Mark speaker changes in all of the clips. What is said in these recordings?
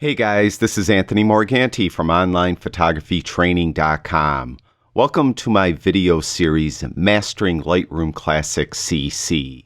Speaker 1: Hey guys, this is Anthony Morganti from OnlinePhotographyTraining.com. Welcome to my video series, Mastering Lightroom Classic CC.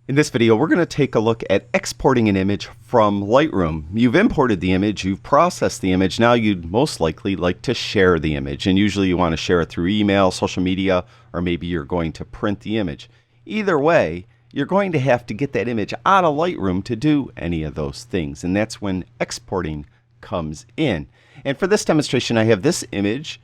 Speaker 1: In this video, we're going to take a look at exporting an image from Lightroom. You've imported the image, you've processed the image, now you'd most likely like to share the image. And usually you want to share it through email, social media, or maybe you're going to print the image. Either way, you're going to have to get that image out of Lightroom to do any of those things. And that's when exporting comes in. And for this demonstration, I have this image.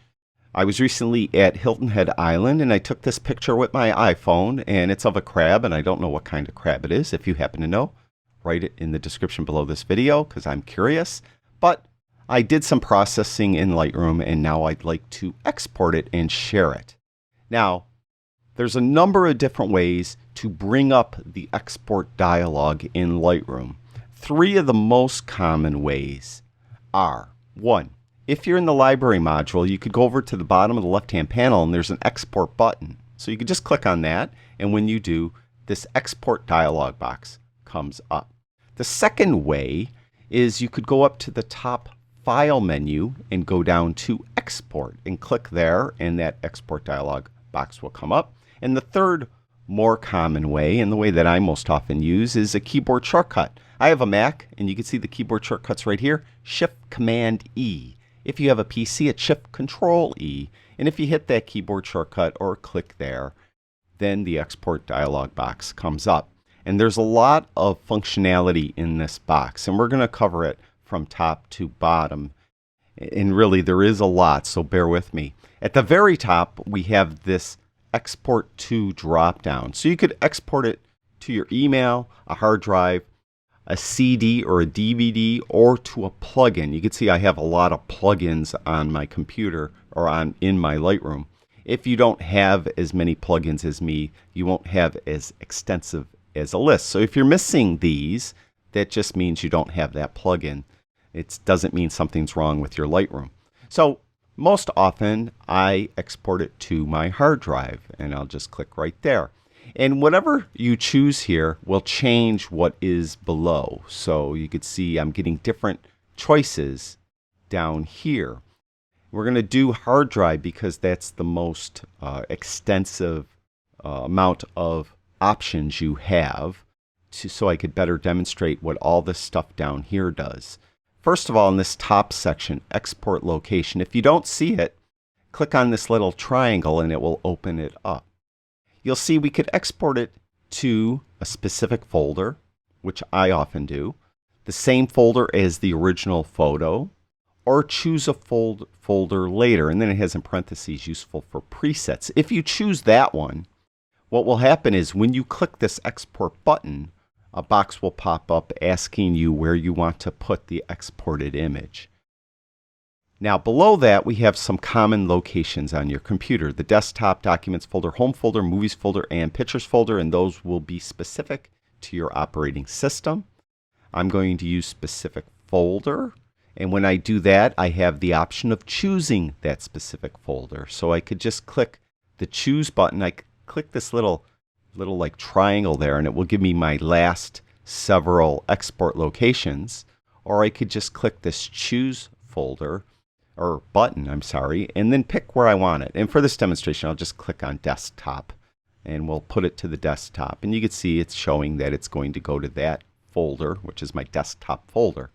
Speaker 1: I was recently at Hilton Head Island and I took this picture with my iPhone, and it's of a crab, and I don't know what kind of crab it is. If you happen to know, write it in the description below this video because I'm curious. But I did some processing in Lightroom and now I'd like to export it and share it. Now, there's a number of different ways to bring up the export dialog in Lightroom. Three of the most common ways are: 1. If you're in the library module, you could go over to the bottom of the left-hand panel and there's an export button. So you could just click on that, and when you do, this export dialog box comes up. The second way is you could go up to the top file menu and go down to export and click there, and that export dialog box will come up. And the third more common way, and the way that I most often use, is a keyboard shortcut. I have a Mac and you can see the keyboard shortcuts right here. Shift-Command-E. If you have a PC, it's Shift-Control-E. And if you hit that keyboard shortcut or click there, then the export dialog box comes up. And there's a lot of functionality in this box, and we're going to cover it from top to bottom. And really, there is a lot, so bear with me. At the very top, we have this Export to drop-down. So you could export it to your email, a hard drive, a CD or a DVD, or to a plugin. You can see I have a lot of plugins on my computer or in my Lightroom. If you don't have as many plugins as me, you won't have as extensive as a list. So if you're missing these, that just means you don't have that plugin. It doesn't mean something's wrong with your Lightroom. So most often I export it to my hard drive, and I'll just click right there. And whatever you choose here will change what is below. So you could see I'm getting different choices down here. We're going to do hard drive because that's the most extensive amount of options you have, so I could better demonstrate what all this stuff down here does. First of all, in this top section, export location, if you don't see it, click on this little triangle and it will open it up. You'll see we could export it to a specific folder, which I often do, the same folder as the original photo, or choose a folder later, and then it has in parentheses useful for presets. If you choose that one, what will happen is when you click this export button, a box will pop up asking you where you want to put the exported image. Now below that, we have some common locations on your computer: the desktop, documents folder, home folder, movies folder, and pictures folder, and those will be specific to your operating system. I'm going to use specific folder, and when I do that, I have the option of choosing that specific folder. So I could just click the choose button. I click this little like triangle there, and it will give me my last several export locations. Or I could just click this choose folder, or button, I'm sorry, and then pick where I want it. And for this demonstration, I'll just click on desktop and we'll put it to the desktop. And you can see it's showing that it's going to go to that folder, which is my desktop folder.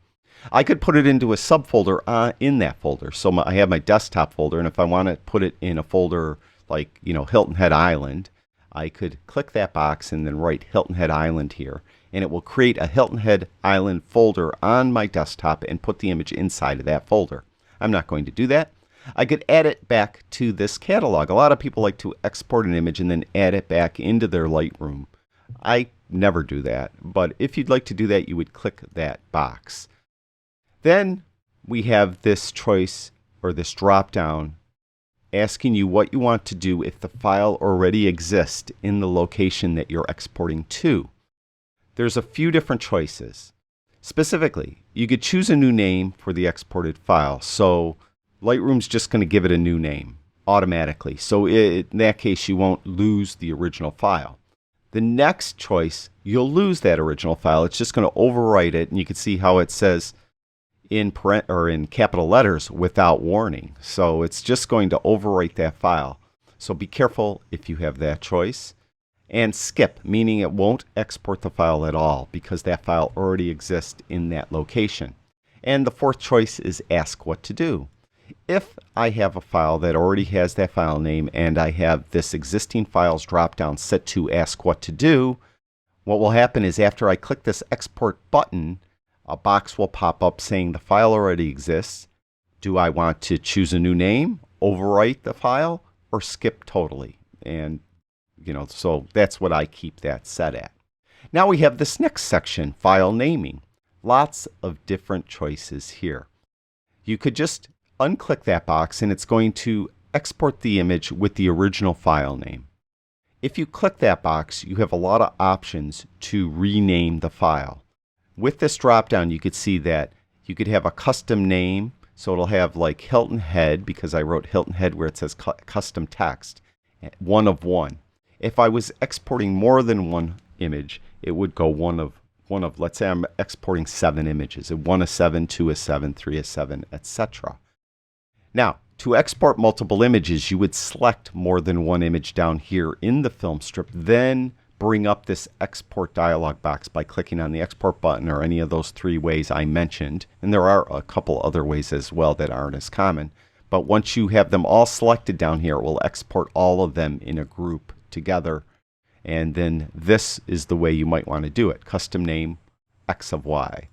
Speaker 1: I could put it into a subfolder in that folder. So I have my desktop folder, and if I want to put it in a folder like, Hilton Head Island, I could click that box and then write Hilton Head Island here. And it will create a Hilton Head Island folder on my desktop and put the image inside of that folder. I'm not going to do that. I could add it back to this catalog. A lot of people like to export an image and then add it back into their Lightroom. I never do that, but if you'd like to do that, you would click that box. Then we have this choice, or this drop down, asking you what you want to do if the file already exists in the location that you're exporting to. There's a few different choices. Specifically, you could choose a new name for the exported file. So Lightroom's just going to give it a new name automatically. So in that case, you won't lose the original file. The next choice, you'll lose that original file. It's just going to overwrite it, and you can see how it says in capital letters, without warning. So it's just going to overwrite that file. So be careful if you have that choice. And skip, meaning it won't export the file at all because that file already exists in that location. And the fourth choice is ask what to do. If I have a file that already has that file name and I have this existing files drop down set to ask what to do, what will happen is after I click this export button, a box will pop up saying the file already exists. Do I want to choose a new name, overwrite the file, or skip totally? And so that's what I keep that set at. Now we have this next section, file naming. Lots of different choices here. You could just unclick that box and it's going to export the image with the original file name. If you click that box, you have a lot of options to rename the file. With this drop down, you could see that you could have a custom name. So it'll have like Hilton Head, because I wrote Hilton Head where it says custom text, 1 of 1. If I was exporting more than one image, it would go one of, let's say I'm exporting 7 images. 1 of 7, 2 of 7, 3 of 7, etc. Now, to export multiple images, you would select more than one image down here in the film strip, then bring up this export dialog box by clicking on the export button or any of those 3 ways I mentioned. And there are a couple other ways as well that aren't as common. But once you have them all selected down here, it will export all of them in a group together. And then this is the way you might want to do it. Custom name X of Y.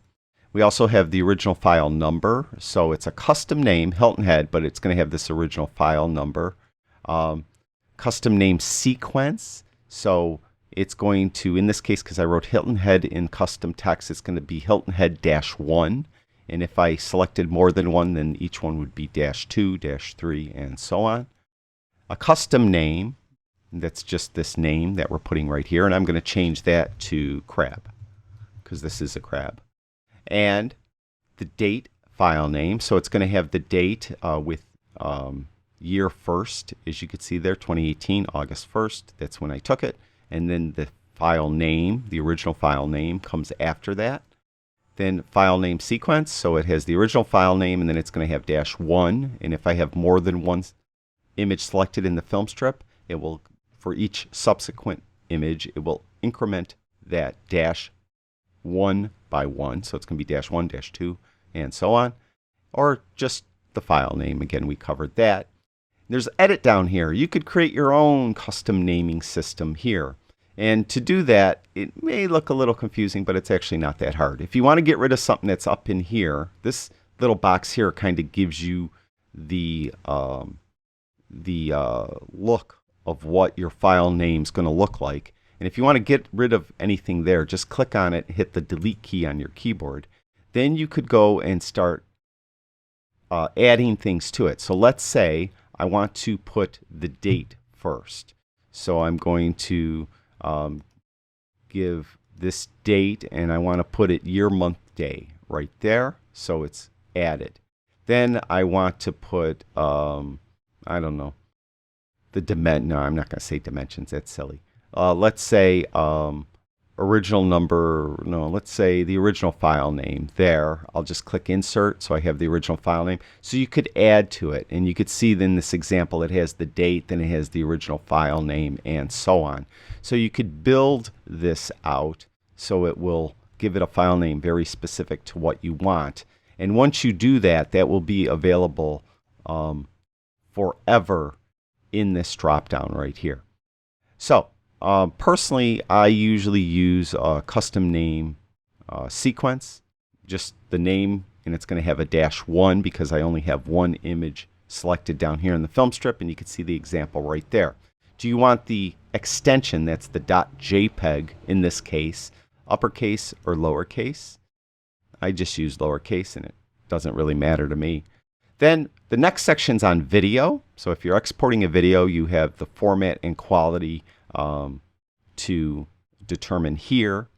Speaker 1: We also have the original file number. So it's a custom name, Hilton Head, but it's going to have this original file number. Custom name sequence. So it's going to, in this case, because I wrote Hilton Head in custom text, it's going to be Hilton Head -1. And if I selected more than one, then each one would be -2, -3, and so on. A custom name, that's just this name that we're putting right here. And I'm going to change that to crab, because this is a crab. And the date file name. So it's going to have the date with year first, as you can see there, 2018, August 1st. That's when I took it. And then the file name, the original file name, comes after that. Then file name sequence, so it has the original file name, and then it's going to have -1. And if I have more than one image selected in the film strip, it will, for each subsequent image, it will increment that -1 by 1. So it's going to be -1, -2, and so on. Or just the file name. Again, we covered that. There's edit down here. You could create your own custom naming system here. And to do that, it may look a little confusing, but it's actually not that hard. If you want to get rid of something that's up in here, this little box here kind of gives you the look of what your file name's going to look like. And if you want to get rid of anything there, just click on it, hit the delete key on your keyboard. Then you could go and start adding things to it. So let's say I want to put the date first. So I'm going to give this date, and I want to put it year, month, day right there. So it's added. Then I want to put, I don't know, the dimension. No, I'm not going to say dimensions. That's silly. Let's say original number. No, let's say the original file name there. I'll just click insert, so I have the original file name. So you could add to it, and you could see in this example it has the date, then it has the original file name, and so on. So you could build this out so it will give it a file name very specific to what you want. And once you do that, that will be available forever in this drop down right here. So personally, I usually use a custom name sequence, just the name, and it's going to have a -1 because I only have one image selected down here in the film strip, and you can see the example right there. Do you want the extension, that's the .jpeg in this case, uppercase or lowercase? I just use lowercase, and it doesn't really matter to me. Then the next section's on video. So if you're exporting a video, you have the format and quality to determine here.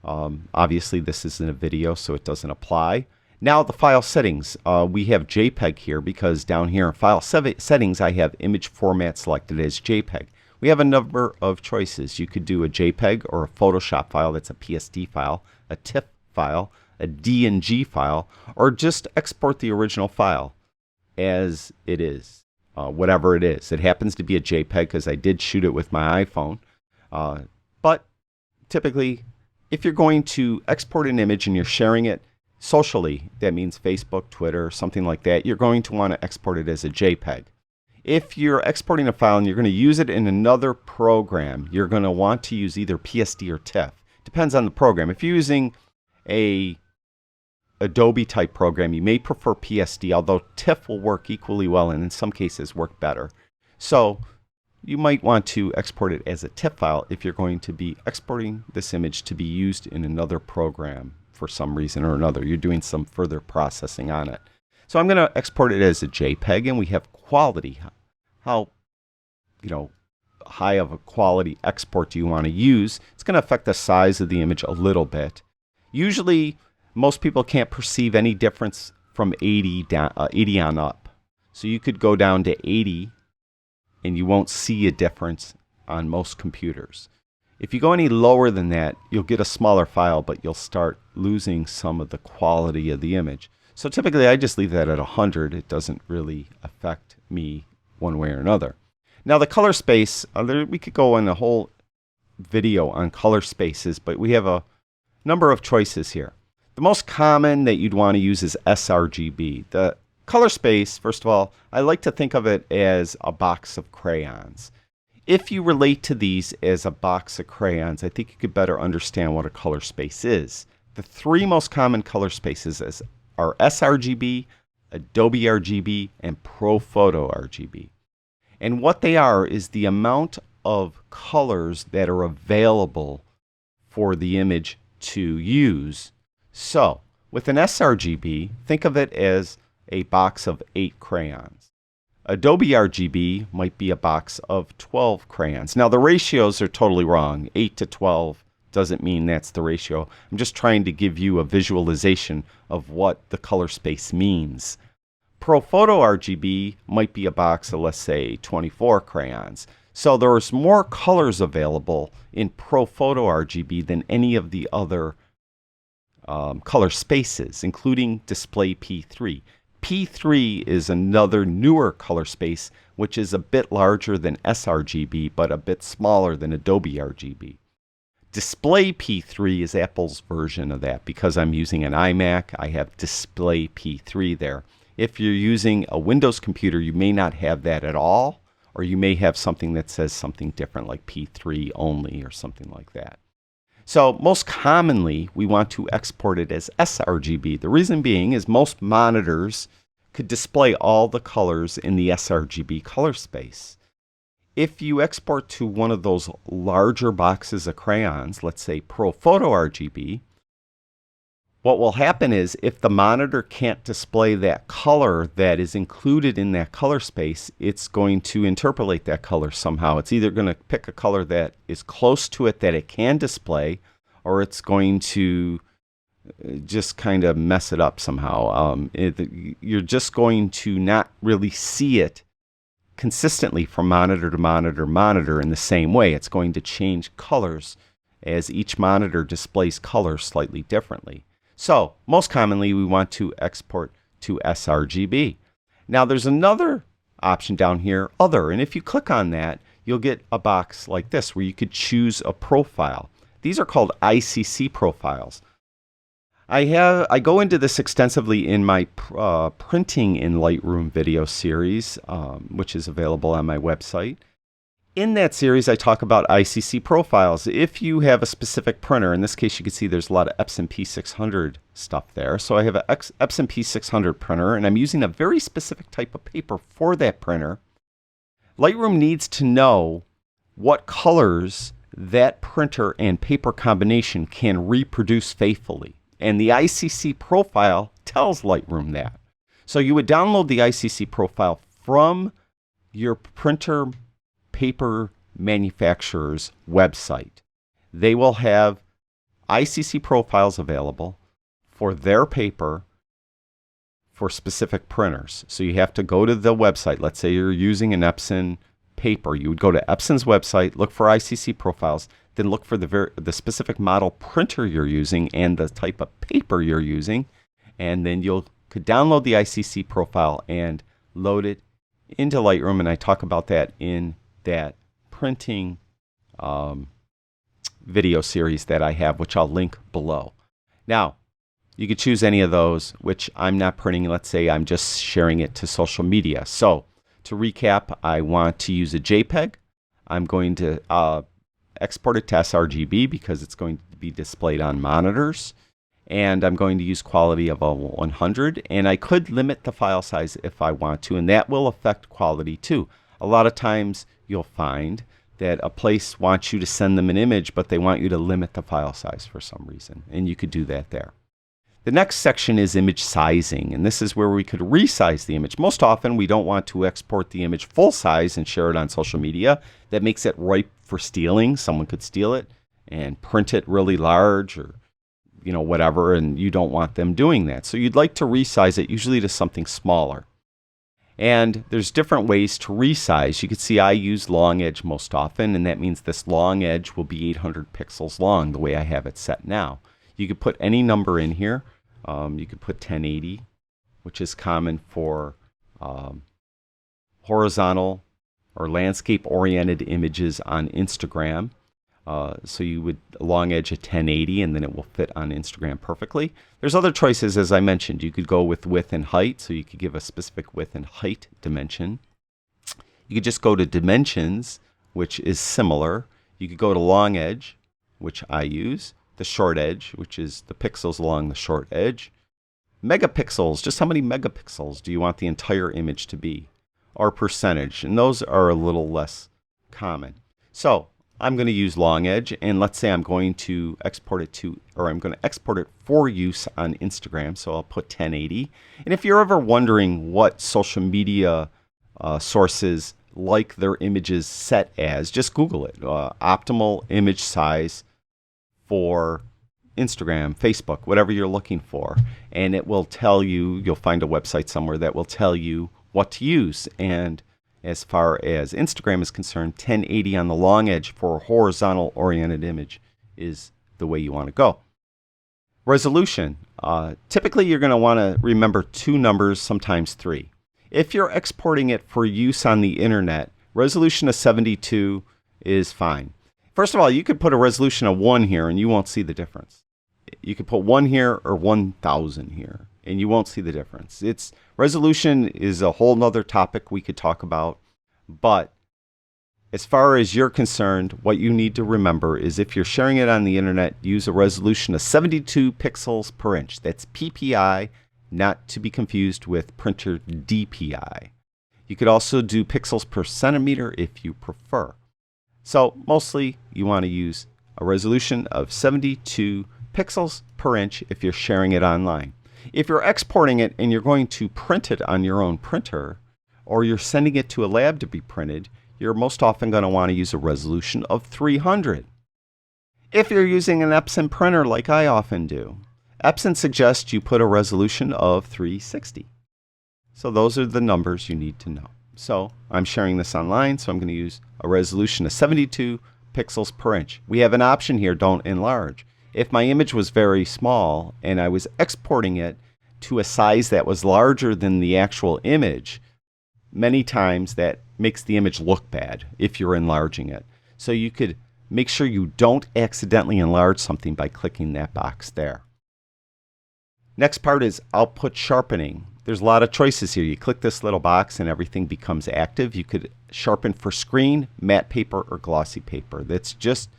Speaker 1: Obviously, this isn't a video, so it doesn't apply. Now the file settings. We have JPEG here because down here in file settings I have image format selected as JPEG. We have a number of choices. You could do a JPEG or a Photoshop file, that's a PSD file, a TIFF file, a DNG file, or just export the original file as it is, whatever it is. It happens to be a JPEG because I did shoot it with my iPhone. But typically, if you're going to export an image and you're sharing it socially, that means Facebook, Twitter, something like that, you're going to want to export it as a JPEG. If you're exporting a file and you're going to use it in another program, you're going to want to use either PSD or TIFF. Depends on the program. If you're using a Adobe type program, you may prefer PSD, although TIFF will work equally well and in some cases work better. So you might want to export it as a TIFF file if you're going to be exporting this image to be used in another program for some reason or another. You're doing some further processing on it. So I'm going to export it as a JPEG, and we have quality. How high of a quality export do you want to use? It's going to affect the size of the image a little bit. Usually, most people can't perceive any difference from 80 on up. So you could go down to 80, and you won't see a difference on most computers. If you go any lower than that, you'll get a smaller file, but you'll start losing some of the quality of the image. So typically I just leave that at 100. It doesn't really affect me one way or another. Now the color space, we could go on a whole video on color spaces, but we have a number of choices here. The most common that you'd want to use is SRGB. The color space, first of all, I like to think of it as a box of crayons. If you relate to these as a box of crayons, I think you could better understand what a color space is. The three most common color spaces are SRGB, Adobe RGB, and Prophoto RGB. And what they are is the amount of colors that are available for the image to use. So, with an SRGB, think of it as a box of 8 crayons. Adobe RGB might be a box of 12 crayons. Now the ratios are totally wrong. 8 to 12 doesn't mean that's the ratio. I'm just trying to give you a visualization of what the color space means. Prophoto RGB might be a box of, let's say, 24 crayons. So there's more colors available in Prophoto RGB than any of the other color spaces, including Display P3. P3 is another newer color space, which is a bit larger than sRGB, but a bit smaller than Adobe RGB. Display P3 is Apple's version of that. Because I'm using an iMac, I have Display P3 there. If you're using a Windows computer, you may not have that at all, or you may have something that says something different like P3 only or something like that. So most commonly, we want to export it as sRGB. The reason being is most monitors could display all the colors in the sRGB color space. If you export to one of those larger boxes of crayons, let's say Prophoto RGB, what will happen is if the monitor can't display that color that is included in that color space, it's going to interpolate that color somehow. It's either going to pick a color that is close to it that it can display, or it's going to just kind of mess it up somehow. You're just going to not really see it consistently from monitor to monitor in the same way. It's going to change colors as each monitor displays colors slightly differently. So, most commonly, we want to export to sRGB. Now, there's another option down here, Other, and if you click on that, you'll get a box like this where you could choose a profile. These are called ICC profiles. I go into this extensively in my Printing in Lightroom video series, which is available on my website. In that series, I talk about ICC profiles. If you have a specific printer, in this case you can see there's a lot of Epson P600 stuff there. So I have an Epson P600 printer, and I'm using a very specific type of paper for that printer. Lightroom needs to know what colors that printer and paper combination can reproduce faithfully. And the ICC profile tells Lightroom that. So you would download the ICC profile from your printer paper manufacturer's website. They will have ICC profiles available for their paper for specific printers. So you have to go to the website. Let's say you're using an Epson paper. You would go to Epson's website, look for ICC Profiles, then look for the specific model printer you're using and the type of paper you're using, and then you could download the ICC profile and load it into Lightroom, and I talk about that in that printing video series that I have, which I'll link below. Now, you could choose any of those, which I'm not printing. Let's say I'm just sharing it to social media. So to recap, I want to use a JPEG. I'm going to export it to SRGB because it's going to be displayed on monitors. And I'm going to use quality of a 100. And I could limit the file size if I want to, and that will affect quality too. A lot of times you'll find that a place wants you to send them an image, but they want you to limit the file size for some reason. And you could do that there. The next section is image sizing, and this is where we could resize the image. Most often we don't want to export the image full size and share it on social media. That makes it ripe for stealing. Someone could steal it and print it really large or whatever, and you don't want them doing that. So you'd like to resize it usually to something smaller. And there's different ways to resize. You can see I use LongEdge most often, and that means this LongEdge will be 800 pixels long the way I have it set now. You could put any number in here. You could put 1080, which is common for horizontal or landscape-oriented images on Instagram. So you would LongEdge at 1080, and then it will fit on Instagram perfectly. There's other choices, as I mentioned. You could go with width and height, so you could give a specific width and height dimension. You could just go to dimensions, which is similar. You could go to LongEdge, which I use. The short edge, which is the pixels along the short edge. Megapixels, just how many megapixels do you want the entire image to be? Or percentage, and those are a little less common. So I'm going to use LongEdge, and let's say I'm going to export it for use on Instagram, so I'll put 1080. And if you're ever wondering what social media sources like their images set as, just Google it. Optimal image size for Instagram, Facebook, whatever you're looking for, and it will tell you. You'll find a website somewhere that will tell you what to use. And as far as Instagram is concerned, 1080 on the LongEdge for a horizontal oriented image is the way you want to go. Resolution. Typically you're going to want to remember 2 numbers, sometimes 3. If you're exporting it for use on the internet, resolution of 72 is fine. First of all, you could put a resolution of 1 here and you won't see the difference. You could put 1 here or 1000 here and you won't see the difference. Resolution is a whole nother topic we could talk about, but as far as you're concerned, what you need to remember is if you're sharing it on the internet, use a resolution of 72 pixels per inch. That's PPI, not to be confused with printer DPI. You could also do pixels per centimeter if you prefer. So mostly you want to use a resolution of 72 pixels per inch if you're sharing it online. If you're exporting it and you're going to print it on your own printer, or you're sending it to a lab to be printed, you're most often going to want to use a resolution of 300. If you're using an Epson printer like I often do, Epson suggests you put a resolution of 360. So those are the numbers you need to know. So I'm sharing this online, so I'm going to use a resolution of 72 pixels per inch. We have an option here, don't enlarge. If my image was very small and I was exporting it to a size that was larger than the actual image, many times that makes the image look bad if you're enlarging it. So you could make sure you don't accidentally enlarge something by clicking that box there. Next part is output sharpening. There's a lot of choices here. You click this little box and everything becomes active. You could sharpen for screen, matte paper, or glossy paper. That's just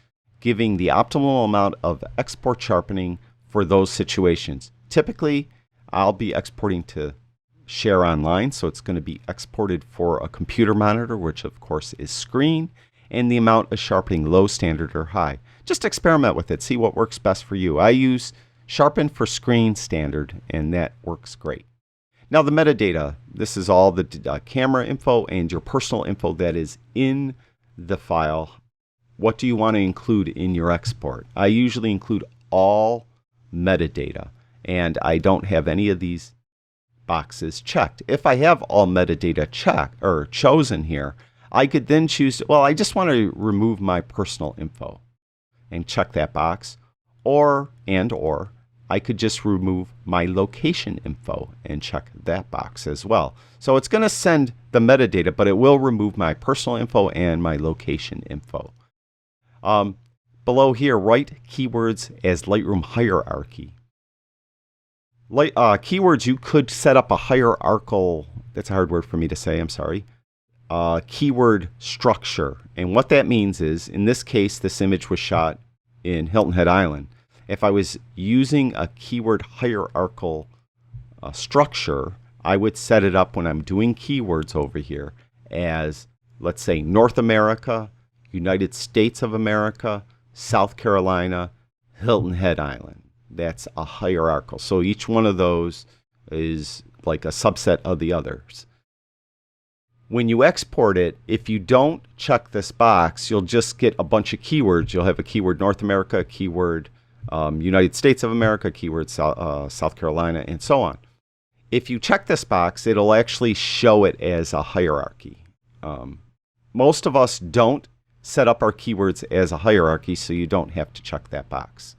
Speaker 1: giving the optimal amount of export sharpening for those situations. Typically, I'll be exporting to share online, so it's going to be exported for a computer monitor, which of course is screen, and the amount of sharpening, low, standard, or high. Just experiment with it. See what works best for you. I use sharpen for screen standard, and that works great. Now the metadata, this is all the camera info and your personal info that is in the file. What do you want to include in your export? I usually include all metadata, and I don't have any of these boxes checked. If I have all metadata checked or chosen here, I could then choose, well, I just want to remove my personal info and check that box, or I could just remove my location info and check that box as well. So it's going to send the metadata, but it will remove my personal info and my location info. Below here, write keywords as Lightroom hierarchy. Keywords, you could set up a hierarchical, that's a hard word for me to say, I'm sorry, keyword structure. And what that means is, in this case, this image was shot in Hilton Head Island. If I was using a keyword hierarchical structure, I would set it up when I'm doing keywords over here as, let's say, North America, United States of America, South Carolina, Hilton Head Island. That's a hierarchical. So each one of those is like a subset of the others. When you export it, if you don't check this box, you'll just get a bunch of keywords. You'll have a keyword North America, a keyword United States of America, keyword South Carolina, and so on. If you check this box, it'll actually show it as a hierarchy. Most of us don't set up our keywords as a hierarchy, so you don't have to check that box.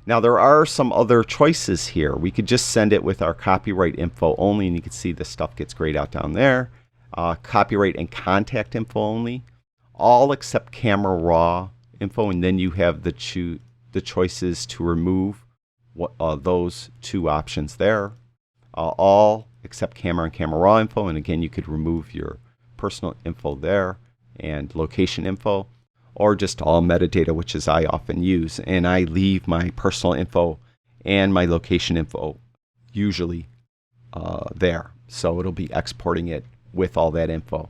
Speaker 1: Now, there are some other choices here. We could just send it with our copyright info only, and you can see this stuff gets grayed out down there. Copyright and contact info only, all except camera raw info, and then you have the choices to remove those two options there. All except camera and camera raw info, and again, you could remove your personal info there and location info, or just all metadata, which is I often use, and I leave my personal info and my location info usually there, so it'll be exporting it with all that info.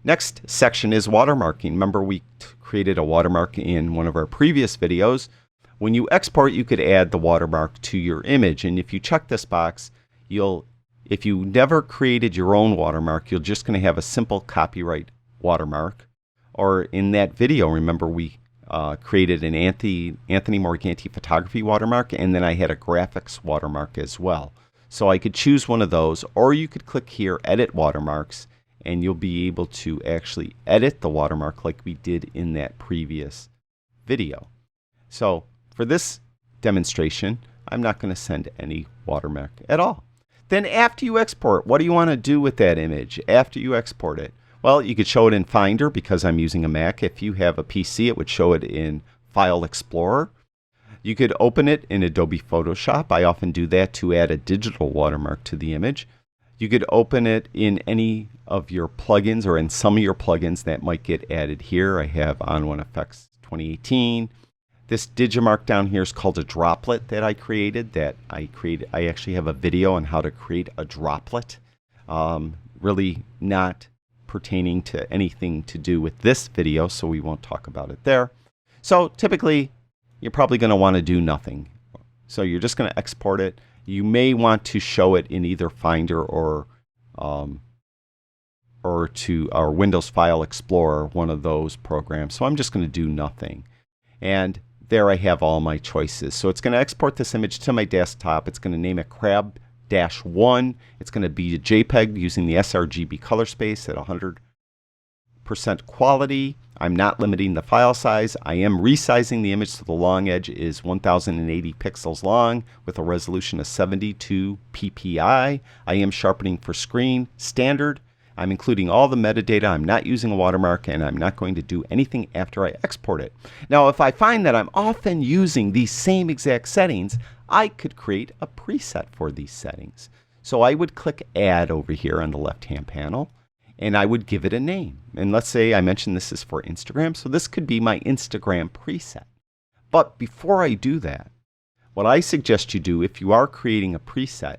Speaker 1: Next section is watermarking. Remember, we created a watermark in one of our previous videos. When you export, you could add the watermark to your image, and if you check this box, if you never created your own watermark, you're just going to have a simple copyright watermark. Or in that video, remember, we created an Anthony Morganti photography watermark, and then I had a graphics watermark as well. So I could choose one of those, or you could click here, Edit Watermarks, and you'll be able to actually edit the watermark like we did in that previous video. So for this demonstration, I'm not going to send any watermark at all. Then after you export, what do you want to do with that image after you export it? Well, you could show it in Finder because I'm using a Mac. If you have a PC, it would show it in File Explorer. You could open it in Adobe Photoshop. I often do that to add a digital watermark to the image. You could open it in any of your plugins or in some of your plugins that might get added here. I have On One Effects 2018. This Digimark down here is called a droplet that I created. I actually have a video on how to create a droplet. Really not pertaining to anything to do with this video, so we won't talk about it there. So typically, you're probably going to want to do nothing. So you're just going to export it. You may want to show it in either Finder or Windows File Explorer, one of those programs. So I'm just going to do nothing. And there I have all my choices. So it's going to export this image to my desktop. It's going to name it Crab-1. It's going to be a JPEG using the SRGB color space at 100% quality. I'm not limiting the file size. I am resizing the image so the long edge is 1080 pixels long with a resolution of 72 ppi. I am sharpening for screen standard. I'm including all the metadata. I'm not using a watermark, and I'm not going to do anything after I export it. Now, if I find that I'm often using these same exact settings, I could create a preset for these settings. So I would click Add over here on the left-hand panel, and I would give it a name. And let's say I mentioned this is for Instagram, so this could be my Instagram preset. But before I do that, what I suggest you do if you are creating a preset,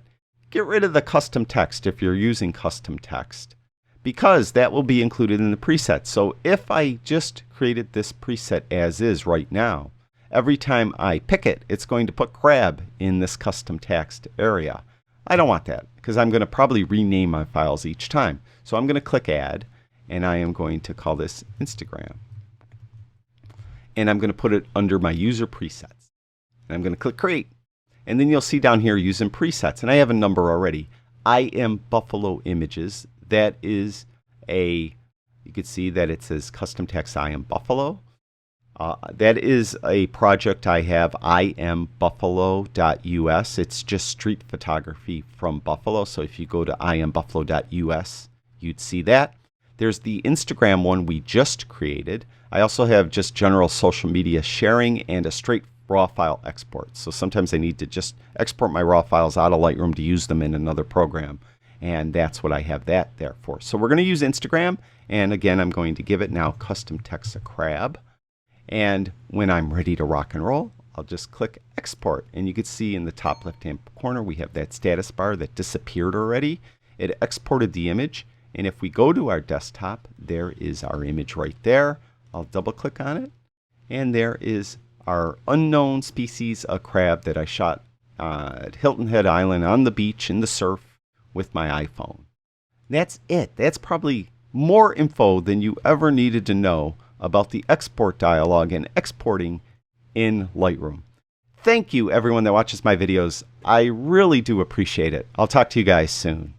Speaker 1: get rid of the custom text if you're using custom text, because that will be included in the preset. So if I just created this preset as is right now, every time I pick it, it's going to put crab in this custom text area. I don't want that because I'm going to probably rename my files each time. So I'm going to click Add, and I am going to call this Instagram. And I'm going to put it under my user presets. And I'm going to click Create. And then you'll see down here using presets. And I have a number already. I am Buffalo images. That is you can see that it says custom text I am Buffalo. That is a project I have, iambuffalo.us. It's just street photography from Buffalo. So if you go to iambuffalo.us, you'd see that. There's the Instagram one we just created. I also have just general social media sharing and a straight raw file export. So sometimes I need to just export my raw files out of Lightroom to use them in another program. And that's what I have that there for. So we're going to use Instagram. And again, I'm going to give it now custom text a crab. And when I'm ready to rock and roll, I'll just click export. And you can see in the top left-hand corner, we have that status bar that disappeared already. It exported the image. And if we go to our desktop, there is our image right there. I'll double click on it. And there is our unknown species of crab that I shot at Hilton Head Island on the beach in the surf with my iPhone. That's it. That's probably more info than you ever needed to know about the export dialog and exporting in Lightroom. Thank you everyone that watches my videos. I really do appreciate it. I'll talk to you guys soon.